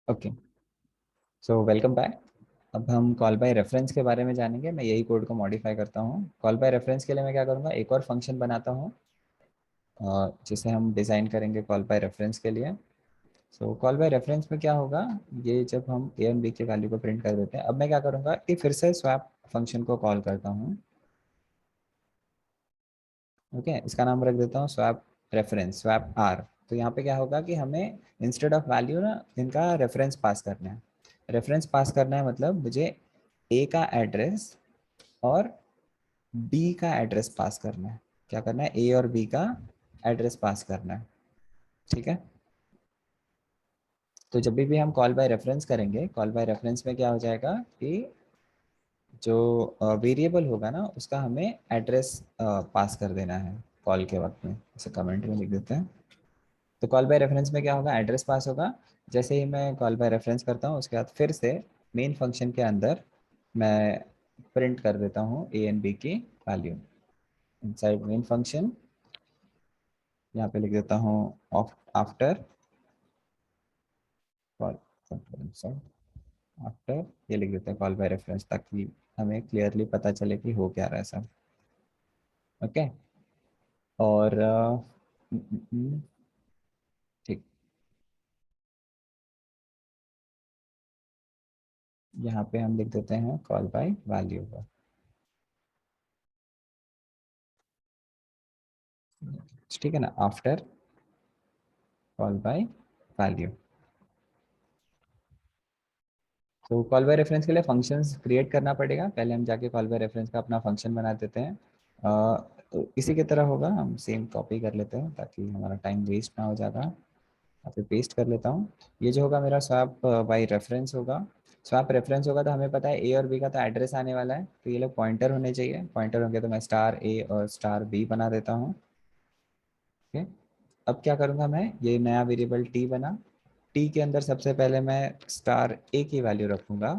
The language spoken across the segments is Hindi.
Okay, so welcome back. अब हम कॉल बाय रेफरेंस के बारे में जानेंगे। मैं यही कोड को मॉडिफाई करता हूँ। कॉल बाय रेफरेंस के लिए मैं क्या करूँगा, एक और फंक्शन बनाता हूँ जिसे हम डिज़ाइन करेंगे कॉल बाय रेफरेंस के लिए। सो कॉल बाय रेफरेंस में क्या होगा, ये जब हम ए एंड बी की वैल्यू को प्रिंट कर देते हैं। अब मैं क्या करूँगा कि फिर से स्वैप फंक्शन को कॉल करता हूँ। ओके, इसका नाम रख देता हूँ स्वैप रेफरेंस, स्वैप आर। तो यहाँ पे क्या होगा कि हमें इंस्टेड ऑफ वैल्यू ना इनका रेफरेंस पास करना है। रेफरेंस पास करना है मतलब मुझे ए का एड्रेस और बी का एड्रेस पास करना है। क्या करना है, ए और बी का एड्रेस पास करना है। ठीक है, तो जब भी हम कॉल बाय रेफरेंस करेंगे, कॉल बाय रेफरेंस में क्या हो जाएगा कि जो वेरिएबल होगा ना उसका हमें एड्रेस पास कर देना है कॉल के वक्त में। इसे कमेंट में लिख देते हैं। तो कॉल बाय रेफरेंस में क्या होगा, एड्रेस पास होगा। जैसे ही मैं कॉल बाय रेफरेंस करता हूँ उसके बाद फिर से मेन फंक्शन के अंदर मैं प्रिंट कर देता हूँ ए एंड बी की वैल्यू इनसाइड मेन फंक्शन। यहाँ पे लिख देता हूँ आफ्टर कॉल, आफ्टर ये लिख देते हैं कॉल बाय रेफरेंस, ताकि हमें क्लियरली पता चले कि हो क्या रहा है सब। ओके, और ठीक, यहाँ पे हम लिख देते हैं कॉल बाय वैल्यू का। ठीक है ना, आफ्टर कॉल बाय वैल्यू। तो कॉल बाय रेफरेंस के लिए फंक्शंस क्रिएट करना पड़ेगा। पहले हम जाके कॉल बाय रेफरेंस का अपना फंक्शन बना देते हैं। तो इसी की तरह होगा, हम सेम कॉपी कर लेते हैं ताकि हमारा टाइम वेस्ट ना हो जाएगा। यहाँ पे पेस्ट कर लेता हूँ। ये जो होगा मेरा स्वैप बाय रेफरेंस होगा। स्वैप रेफरेंस होगा तो हमें पता है ए और बी का तो एड्रेस आने वाला है, तो ये लोग पॉइंटर होने चाहिए। पॉइंटर होंगे तो मैं स्टार ए और स्टार बी बना देता हूँ। ओके, अब क्या करूँगा, मैं ये नया वेरिएबल टी बना। टी के अंदर सबसे पहले मैं स्टार ए की वैल्यू रखूंगा।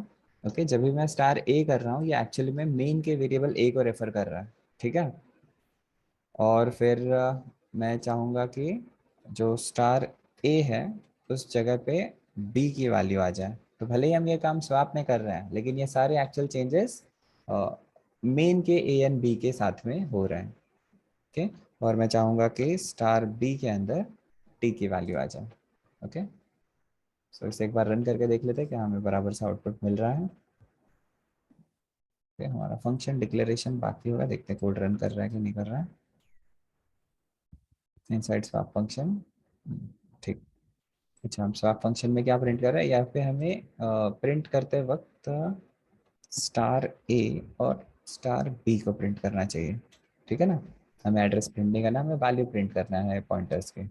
ओके, जब भी मैं स्टार ए कर रहा हूँ ये एक्चुअली में मेन के वेरिएबल ए को रेफर कर रहा है। ठीक है, और फिर मैं चाहूँगा कि जो स्टार ए है उस जगह पे बी की वैल्यू आ जाए। तो भले ही हम ये काम स्वैप में कर रहे हैं लेकिन ये सारे एक्चुअल चेंजेस मेन के ए एंड बी के साथ में हो रहे हैं। ओके, और मैं चाहूँगा कि स्टार बी के अंदर टी की वैल्यू आ जाए। ओके, सो इसे एक बार रन करके देख लेते हैं क्या हमें बराबर से आउटपुट मिल रहा है। okay, हमारा फंक्शन डिक्लेरेशन बाकी होगा, देखते हैं कोड रन कर रहा है कि नहीं कर रहा है। इनसाइड स्वैप फंक्शन, ठीक। अच्छा, हम स्वैप फंक्शन में क्या प्रिंट कर रहे हैं, यहाँ पे हमें प्रिंट करते वक्त स्टार ए और स्टार बी को प्रिंट करना चाहिए। ठीक है ना, हमें एड्रेस प्रिंट नहीं करना, हमें वैल्यू प्रिंट करना है पॉइंटर्स के।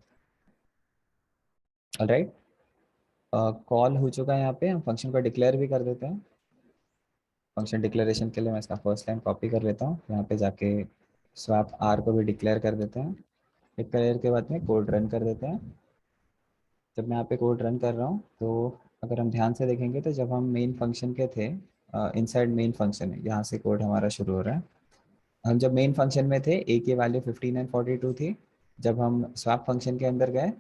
ऑलराइट, कॉल हो चुका है। यहाँ पे हम फंक्शन को डिक्लेयर भी कर देते हैं। फंक्शन डिक्लेरेशन के लिए मैं इसका फर्स्ट लाइन कॉपी कर लेता हूँ, यहाँ पे जाके स्वैप आर को भी डिक्लेयर कर देते हैं। डिक्लेयर के बाद में कोड रन कर देते हैं। जब मैं यहाँ पे कोड रन कर रहा हूँ तो अगर हम ध्यान से देखेंगे तो जब हम मेन फंक्शन के थे, इनसाइड मेन फंक्शन है, यहाँ से कोड हमारा शुरू हो रहा है। हम जब मेन फंक्शन में थे ए की वैल्यू 15 एंड 42 थी। जब हम स्वैप फंक्शन के अंदर गए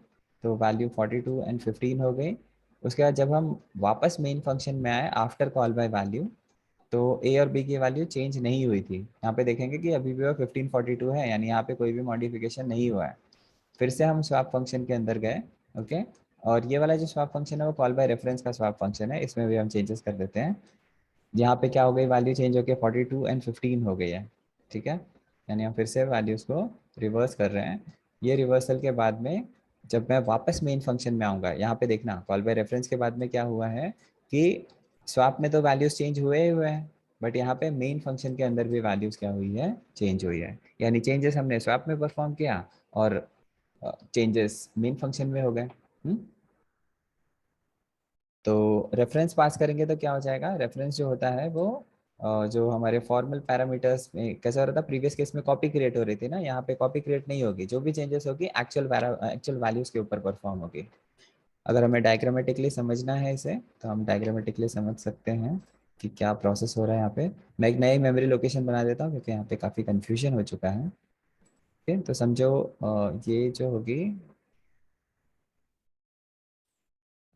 तो वैल्यू 42 एंड 15 हो गई। उसके बाद जब हम वापस मेन फंक्शन में आए आफ्टर कॉल बाय वैल्यू, तो ए और बी की वैल्यू चेंज नहीं हुई थी। यहाँ पे देखेंगे कि अभी भी वो 1542 है, यानी यहाँ पे कोई भी मॉडिफिकेशन नहीं हुआ है। फिर से हम स्वैप फंक्शन के अंदर गए। ओके, और ये वाला जो स्वैप फंक्शन है वो कॉल बाय रेफरेंस का स्वैप फंक्शन है, इसमें भी हम चेंजेस कर देते हैं। यहाँ पे क्या हो गई, वैल्यू चेंज होकर 42 एंड 15 हो गई है। ठीक है, यानी हम फिर से वैल्यूज को रिवर्स कर रहे हैं। ये रिवर्सल के बाद में जब मैं वापस मेन फंक्शन में आऊँगा, यहाँ पे देखना कॉल बाय रेफरेंस के बाद में क्या हुआ है कि स्वैप में तो वैल्यूज चेंज हुए हैं, बट यहाँ पे मेन फंक्शन के अंदर भी वैल्यूज क्या हुई है, चेंज हुई है। यानी चेंजेस हमने स्वैप में परफॉर्म किया और चेंजेस मेन फंक्शन में हो गए। तो रेफरेंस पास करेंगे तो क्या हो जाएगा, रेफरेंस जो होता है वो जो हमारे फॉर्मल पैरामीटर्स में कैसा हो रहा था, प्रीवियस केस में कॉपी क्रिएट हो रही थी ना, यहाँ पे कॉपी क्रिएट नहीं होगी। जो भी चेंजेस होगी एक्चुअल वैल्यूज के ऊपर परफॉर्म होगी। अगर हमें डायग्रामेटिकली समझना है इसे तो हम डायग्रामेटिकली समझ सकते हैं कि क्या प्रोसेस हो रहा है यहाँ पे। मैं एक नई मेमोरी लोकेशन बना देता हूँ क्योंकि यहाँ पे काफ़ी कन्फ्यूजन हो चुका है। ठीक है, तो समझो ये जो होगी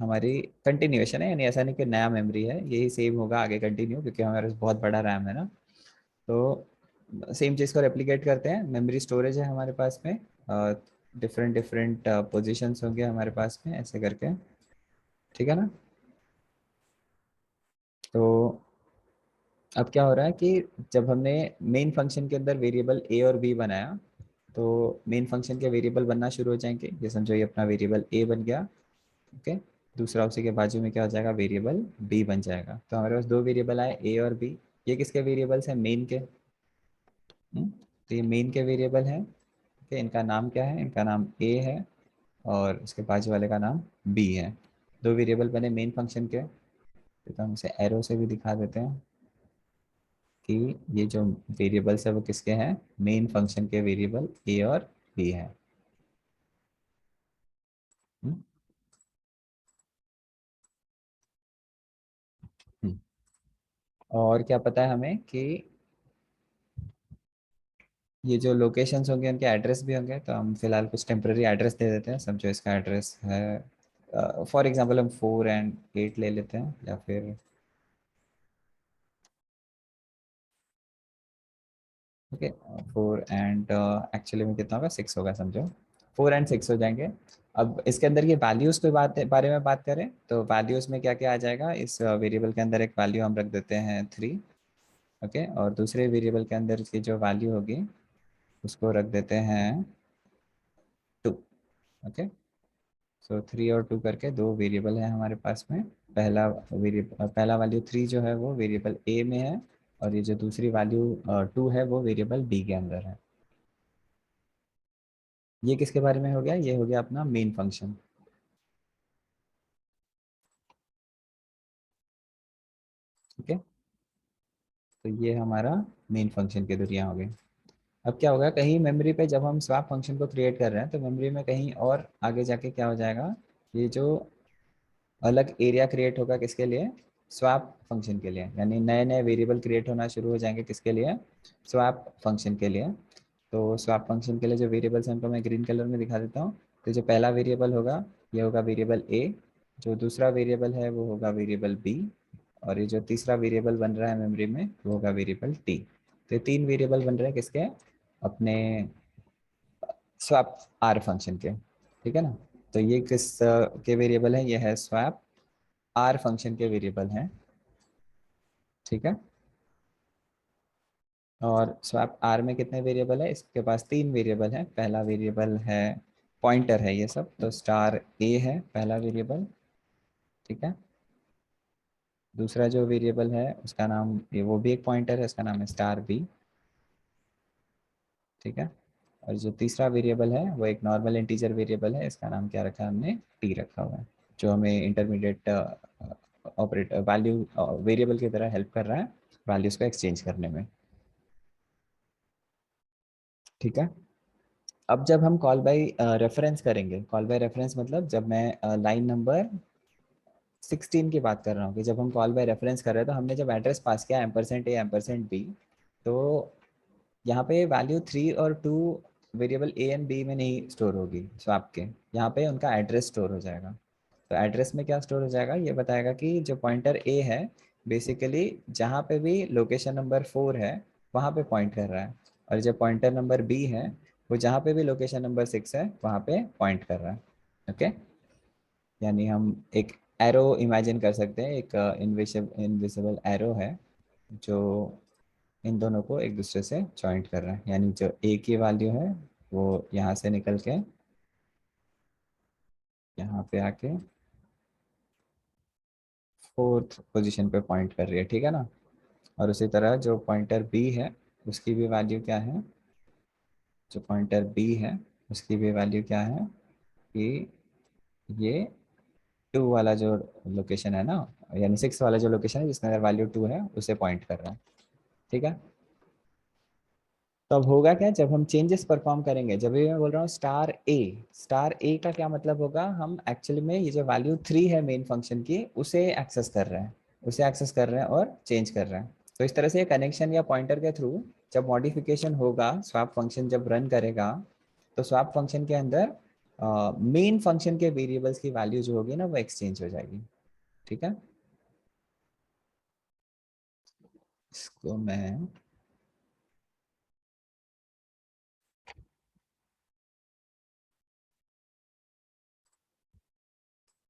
हमारी कंटिन्यूएशन है, यानी ऐसा नहीं कि नया मेमोरी है, यही सेम होगा आगे कंटिन्यू, क्योंकि हमारे पास बहुत बड़ा रैम है ना। तो सेम चीज़ को रेप्लिकेट करते हैं। मेमोरी स्टोरेज है हमारे पास में, डिफरेंट डिफरेंट पोजीशंस होंगे हमारे पास में ऐसे करके, ठीक है ना। तो अब क्या हो रहा है कि जब हमने मेन फंक्शन के अंदर वेरिएबल ए और बी बनाया, तो मेन फंक्शन के वेरिएबल बनना शुरू हो जाएंगे। ये समझो ये अपना वेरिएबल ए बन गया, ओके। दूसरा उसी के बाजू में क्या हो जाएगा, वेरिएबल बी बन जाएगा। तो हमारे पास दो वेरिएबल आए ए और बी। ये किसके वेरिएबल्स हैं, मेन के। तो ये मेन के वेरिएबल हैं, ओके। इनका नाम क्या है, इनका नाम ए है और उसके बाजू वाले का नाम बी है। दो वेरिएबल बने मेन फंक्शन के। तो हम इसे एरो से भी दिखा देते हैं कि ये जो वेरिएबल्स है वो किसके हैं, मेन फंक्शन के वेरिएबल ए और बी है। हम्म, हम्म। और क्या पता है हमें कि ये जो लोकेशंस होंगे उनके एड्रेस भी होंगे। तो हम फिलहाल कुछ टेम्पररी एड्रेस दे देते हैं। समझो इसका एड्रेस है, फॉर एग्जांपल हम 4 और 8 ले लेते हैं, या फिर ओके 4 एक्चुअली में कितना होगा, 6 होगा समझो। 4 और 6 हो जाएंगे। अब इसके अंदर ये वैल्यूज़ के बारे में बात करें, तो वैल्यूज़ में क्या क्या आ जाएगा, इस वेरिएबल के अंदर एक वैल्यू हम रख देते हैं 3, ओके। और दूसरे वेरिएबल के अंदर की जो वैल्यू होगी उसको रख देते हैं 2, ओके। सो 3 और 2 करके दो वेरिएबल है हमारे पास में। पहला वैल्यू 3 जो है वो वेरिएबल ए में है, और ये जो दूसरी वैल्यू 2 है वो वेरिएबल बी के अंदर है। ये किसके बारे में हो गया, ये हो गया अपना मेन फंक्शन, ठीक है। तो ये हमारा मेन फंक्शन की दुनिया हो गई। अब क्या होगा, कहीं मेमोरी पे जब हम स्वैप फंक्शन को क्रिएट कर रहे हैं तो मेमोरी में कहीं और आगे जाके क्या हो जाएगा, ये जो अलग एरिया क्रिएट होगा किसके लिए, स्वैप फंक्शन के लिए। यानी नए नए वेरिएबल क्रिएट होना शुरू हो जाएंगे किसके लिए, स्वैप फंक्शन के लिए। तो स्वैप फंक्शन के लिए जो वेरिएबल्स हैं उनको मैं ग्रीन कलर में दिखा देता हूँ। तो जो पहला वेरिएबल होगा ये होगा वेरिएबल ए, जो दूसरा वेरिएबल है वो होगा वेरिएबल बी, और ये जो तीसरा वेरिएबल बन रहा है मेमोरी में वो होगा वेरिएबल टी। तो ये 3 वेरिएबल बन रहे हैं किसके, अपने स्वैप आर फंक्शन के, ठीक है ना। तो ये किस के वेरिएबल है, ये है स्वैप आर फंक्शन के वेरिएबल हैं, ठीक है। और स्वैप आर में कितने वेरिएबल है, इसके पास 3 वेरिएबल हैं। पहला वेरिएबल है पॉइंटर है ये सब, तो स्टार ए है पहला वेरिएबल, ठीक है। दूसरा जो वेरिएबल है उसका नाम, ये वो भी एक पॉइंटर है, उसका नाम है स्टार बी, ठीक है। और जो तीसरा वेरिएबल है वो एक नॉर्मल इंटीजर वेरिएबल है, इसका नाम क्या रखा है हमने, टी रखा हुआ है, जो हमें इंटरमीडिएट ऑपरेट वैल्यू वेरिएबल की तरह हेल्प कर रहा है वैल्यूज को एक्सचेंज करने में, ठीक है। अब जब हम कॉल बाय रेफरेंस करेंगे, कॉल बाय रेफरेंस मतलब जब मैं लाइन नंबर 16 की बात कर रहा हूँ कि जब हम कॉल बाय रेफरेंस कर रहे हैं, तो हमने जब एड्रेस पास किया %A %B, तो यहाँ पे वैल्यू 3 और 2 वेरिएबल ए एंड बी में नहीं स्टोर होगी स्वैप के, यहाँ पे उनका एड्रेस स्टोर हो जाएगा। तो एड्रेस में क्या स्टोर हो जाएगा, ये बताएगा कि जो पॉइंटर ए है बेसिकली जहाँ पे भी लोकेशन नंबर 4 है वहाँ पे पॉइंट कर रहा है, और जो पॉइंटर नंबर बी है वो जहाँ पे भी लोकेशन नंबर 6 है वहाँ पे पॉइंट कर रहा है, ओके। यानी हम एक एरो इमेजिन कर सकते हैं, एक इनविजिबल एरो है जो इन दोनों को एक दूसरे से जॉइंट कर रहा है। यानी जो ए की वैल्यू है वो यहाँ से निकल के यहाँ पे आके 4th पोजीशन पे पॉइंट कर रही है, ठीक है ना। और उसी तरह जो पॉइंटर बी है उसकी भी वैल्यू क्या है, जो पॉइंटर बी है उसकी भी वैल्यू क्या है कि ये 2 वाला जो लोकेशन है ना, यानी 6 वाला जो लोकेशन है जिसमें अगर वैल्यू 2 है उसे पॉइंट कर रहा है, ठीक है। तो अब होगा क्या, जब हम चेंजेस परफॉर्म करेंगे, जब भी मैं बोल रहा हूँ स्टार ए का क्या मतलब होगा, हम एक्चुअली में ये जो वैल्यू 3 है मेन फंक्शन की उसे एक्सेस कर रहे हैं, उसे एक्सेस कर रहे हैं और चेंज कर रहे हैं। तो इस तरह से कनेक्शन या पॉइंटर के थ्रू जब मॉडिफिकेशन होगा, स्वैप फंक्शन जब रन करेगा, तो स्वैप फंक्शन के अंदर मेन फंक्शन के वेरिएबल्स की वैल्यू जो होगी ना वो एक्सचेंज हो जाएगी। ठीक है, इसको मैं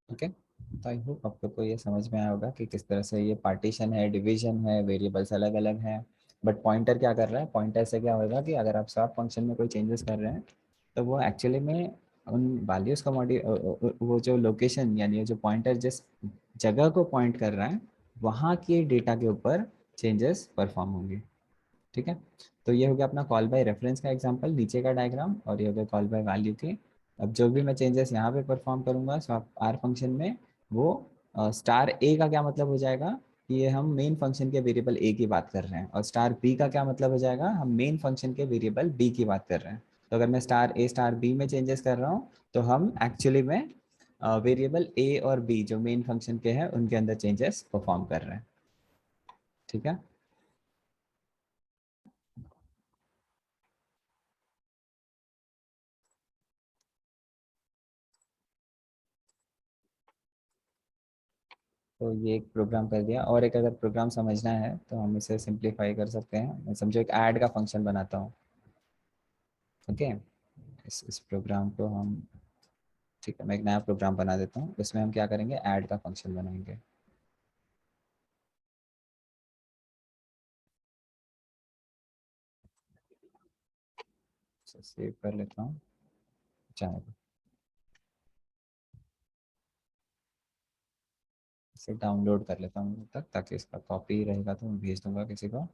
ओके, तो आई होप आप लोग को ये समझ में आया होगा कि किस तरह से ये पार्टीशन है, डिवीजन है, वेरिएबल्स अलग अलग हैं। बट पॉइंटर क्या कर रहा है, पॉइंटर से क्या होगा कि अगर आप स्वैप फंक्शन में कोई चेंजेस कर रहे हैं तो वो एक्चुअली में उन वैल्यूज़ का वो जो लोकेशन यानी जो पॉइंटर जिस जगह को पॉइंट कर रहा है वहाँ के डेटा के ऊपर चेंजेस परफॉर्म होंगे। ठीक है, तो ये हो गया अपना कॉल बाय रेफरेंस का एग्जांपल, नीचे का डायग्राम, और ये हो गया कॉल बाय वैल्यू के। अब जो भी मैं चेंजेस यहाँ पे परफॉर्म करूँगा स्वैप आर फंक्शन में, वो स्टार ए का क्या मतलब हो जाएगा कि ये हम मेन फंक्शन के वेरिएबल ए की बात कर रहे हैं, और स्टार बी का क्या मतलब हो जाएगा, हम मेन फंक्शन के वेरिएबल बी की बात कर रहे हैं। तो अगर मैं स्टार ए स्टार बी में चेंजेस कर रहा हूँ तो हम एक्चुअली में वेरिएबल ए और बी जो मेन फंक्शन के हैं उनके अंदर चेंजेस परफॉर्म कर रहे हैं। ठीक है, तो ये एक प्रोग्राम कर दिया, और एक अगर प्रोग्राम समझना है तो हम इसे सिंप्लीफाई कर सकते हैं। मैं समझो एक ऐड का फंक्शन बनाता हूँ। ओके, इस प्रोग्राम को हम, ठीक है, मैं एक नया प्रोग्राम बना देता हूँ, इसमें हम क्या करेंगे, ऐड का फंक्शन बनाएंगे। सेव कर लेता हूँ, चाहे इसे डाउनलोड कर लेता हूँ तक, ताकि इसका कॉपी रहेगा तो मैं भेज दूंगा किसी को।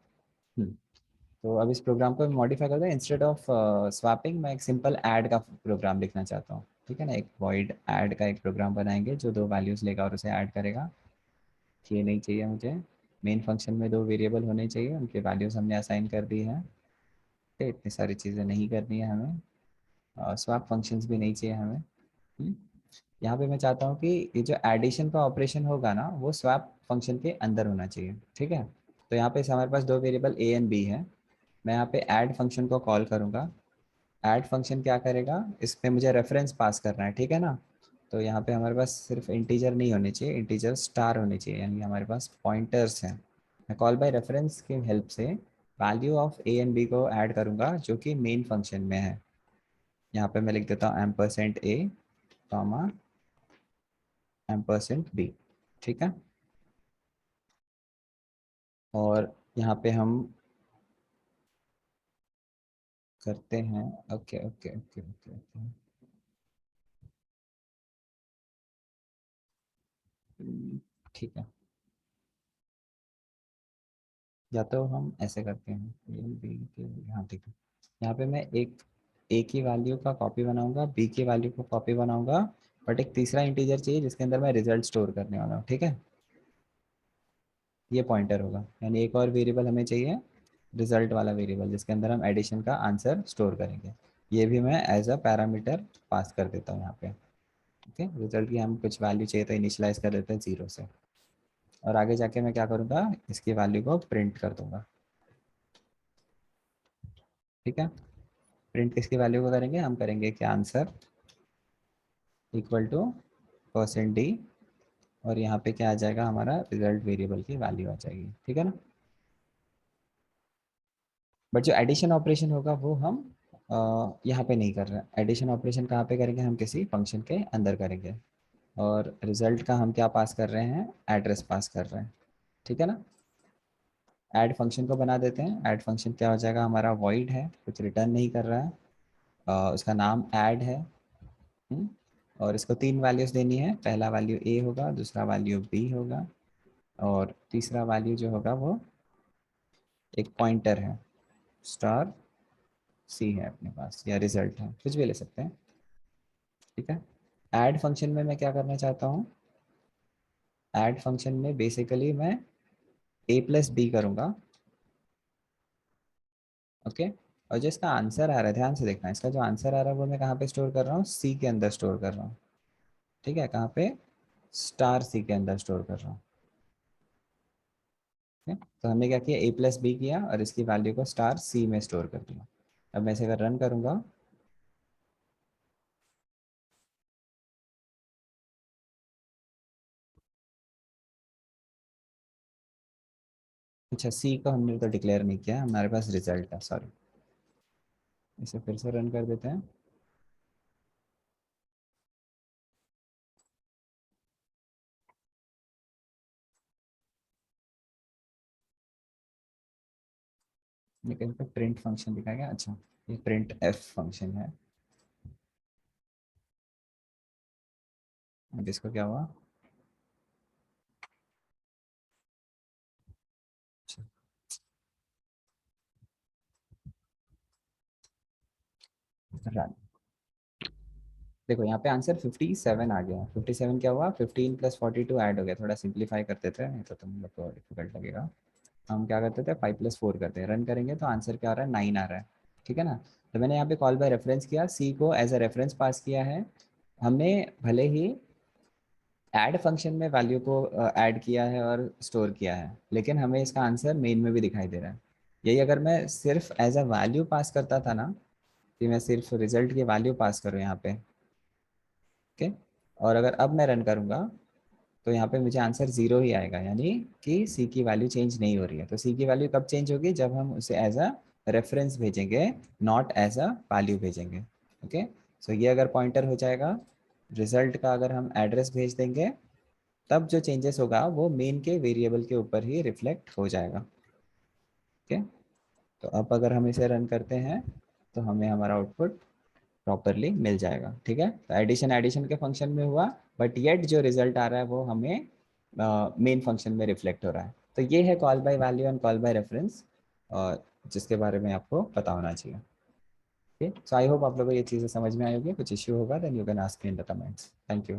तो अब इस प्रोग्राम को मॉडिफाई करते हैं, इंस्टेड ऑफ स्वैपिंग मैं एक सिंपल ऐड का प्रोग्राम लिखना चाहता हूँ। ठीक है ना, एक वॉइड ऐड का एक प्रोग्राम बनाएंगे जो दो वैल्यूज़ लेगा और उसे ऐड करेगा। ये नहीं चाहिए मुझे, मेन फंक्शन में दो वेरिएबल होने चाहिए, उनके वैल्यूज़ हमने असाइन कर दी हैं। ठीक है, इतनी सारी चीज़ें नहीं करनी है हमें, और स्वैप फंक्शंस भी नहीं चाहिए हमें। हम्म, यहाँ पे मैं चाहता हूँ कि ये जो एडिशन का ऑपरेशन होगा ना वो स्वैप फंक्शन के अंदर होना चाहिए। ठीक है, तो यहाँ पे हमारे पास दो वेरिएबल ए एंड बी है, मैं यहाँ पे ऐड फंक्शन को कॉल करूँगा। ऐड फंक्शन क्या करेगा, इसमें मुझे रेफरेंस पास करना है। ठीक है ना, तो यहाँ पे हमारे पास सिर्फ इंटीजर नहीं होने चाहिए, इंटीजर स्टार होने चाहिए, यानी हमारे पास पॉइंटर्स हैं। मैं कॉल बाय रेफरेंस की हेल्प से value of A and B को ऐड करूँगा जो कि मेन फंक्शन में है। यहाँ पे मैं लिख देता हूँ एम्परसेंट ए कॉमा एम्परसेंट बी। ठीक है, और यहाँ पे हम करते हैं, okay okay okay okay okay, ठीक है, या तो हम ऐसे करते हैं ए बी के, हाँ ठीक है, यहाँ पे मैं एक ए की वैल्यू का कॉपी बनाऊंगा, बी की वैल्यू को कॉपी बनाऊंगा, बट एक तीसरा इंटीजर चाहिए जिसके अंदर मैं रिजल्ट स्टोर करने वाला हूँ। ठीक है, ये पॉइंटर होगा, यानी एक और वेरिएबल हमें चाहिए, रिजल्ट वाला वेरिएबल जिसके अंदर हम एडिशन का आंसर स्टोर करेंगे। ये भी मैं एज अ पैरामीटर पास कर देता हूँ यहाँ पे। ओके, रिजल्ट की हम कुछ वैल्यू चाहिए तो इनिशियलाइज कर देते हैं 0 से, और आगे जाके मैं क्या करूँगा, इसकी वैल्यू को प्रिंट कर दूंगा। ठीक है, प्रिंट किसकी वैल्यू को करेंगे, हम करेंगे कि answer equal two percent D, और यहाँ पे क्या आ जाएगा, हमारा रिजल्ट वेरिएबल की वैल्यू आ जाएगी। ठीक है ना, बट जो एडिशन ऑपरेशन होगा वो हम यहाँ पे नहीं कर रहे हैं। एडिशन ऑपरेशन कहाँ पे करेंगे, हम किसी फंक्शन के अंदर करेंगे, और रिजल्ट का हम क्या पास कर रहे हैं, एड्रेस पास कर रहे हैं। ठीक है ना, ऐड फंक्शन को बना देते हैं। ऐड फंक्शन क्या हो जाएगा, हमारा वॉइड है, कुछ रिटर्न नहीं कर रहा है, उसका नाम ऐड है। हम्म, और इसको तीन वैल्यूज देनी है, पहला वैल्यू ए होगा, दूसरा वैल्यू बी होगा, और तीसरा वैल्यू जो होगा वो एक पॉइंटर है, स्टार सी है अपने पास, या रिजल्ट है, कुछ भी ले सकते हैं। ठीक है, ऐड फंक्शन में मैं क्या करना चाहता हूँ, ऐड फंक्शन में बेसिकली मैं ए प्लस बी करूँगा। ओके, और जो इसका आंसर आ रहा है, ध्यान से देखना, इसका जो आंसर आ रहा है वो मैं कहाँ पे स्टोर कर रहा हूँ, सी के अंदर स्टोर कर रहा हूँ। ठीक है, कहाँ पे, स्टार सी के अंदर स्टोर कर रहा हूँ। ठीक है, तो हमने क्या किया, ए प्लस बी किया और इसकी वैल्यू को स्टार सी में स्टोर कर दिया। अब मैं इसे अगर रन करूँगा अच्छा, सी को हमने तो डिक्लेयर नहीं किया, हमारे पास रिजल्ट है, सॉरी। इसे फिर से रन कर देते हैं। लेकिन पे प्रिंट फंक्शन दिखाएगा, अच्छा ये प्रिंट एफ फंक्शन है। अब इसको क्या हुआ? अच्छा, run। देखो यहाँ पे आंसर 57 आ गया। 57 क्या हुआ, 15 प्लस 42 ऐड हो गया। थोड़ा सिंप्लीफाई करते थे, नहीं तो तुम लोग को डिफिकल्ट लगेगा। हम क्या करते थे, 5 प्लस 4 करते हैं, रन करेंगे तो आंसर क्या आ रहा है, 9 आ रहा है। ठीक है ना। तो मैंने यहाँ पे कॉल बाय रेफरेंस किया, सी को एज अ रेफरेंस पास किया है हमने। भले ही ऐड फंक्शन में वैल्यू को ऐड किया है और स्टोर किया है, लेकिन हमें इसका आंसर मेन में भी दिखाई दे रहा है। यही अगर मैं सिर्फ एज अ वैल्यू पास करता था ना, कि मैं सिर्फ रिजल्ट की वैल्यू पास करूँ यहाँ पे, ओके, और अगर अब मैं रन करूँगा तो यहाँ पे मुझे आंसर जीरो ही आएगा, यानी कि सी की वैल्यू चेंज नहीं हो रही है। तो सी की वैल्यू कब चेंज होगी, जब हम उसे एज अ रेफरेंस भेजेंगे, नॉट एज अ वैल्यू भेजेंगे। ओके, सो ये अगर पॉइंटर हो जाएगा, रिजल्ट का अगर हम एड्रेस भेज देंगे, तब जो चेंजेस होगा वो मेन के वेरिएबल के ऊपर ही रिफ्लेक्ट हो जाएगा। ओके, तो अब अगर हम इसे रन करते हैं तो हमें हमारा आउटपुट प्रॉपरली मिल जाएगा। ठीक है, तो एडिशन एडिशन के फंक्शन में हुआ, बट येट जो रिजल्ट आ रहा है वो हमें मेन फंक्शन में रिफ्लेक्ट हो रहा है। तो ये है call by value and call by reference, और जिसके बारे में आपको पता होना चाहिए। ओके, सो आई होप आप लोगों को ये चीज़ें समझ में आई होगी। कुछ इश्यू होगा then you can ask me in the comments. Thank you.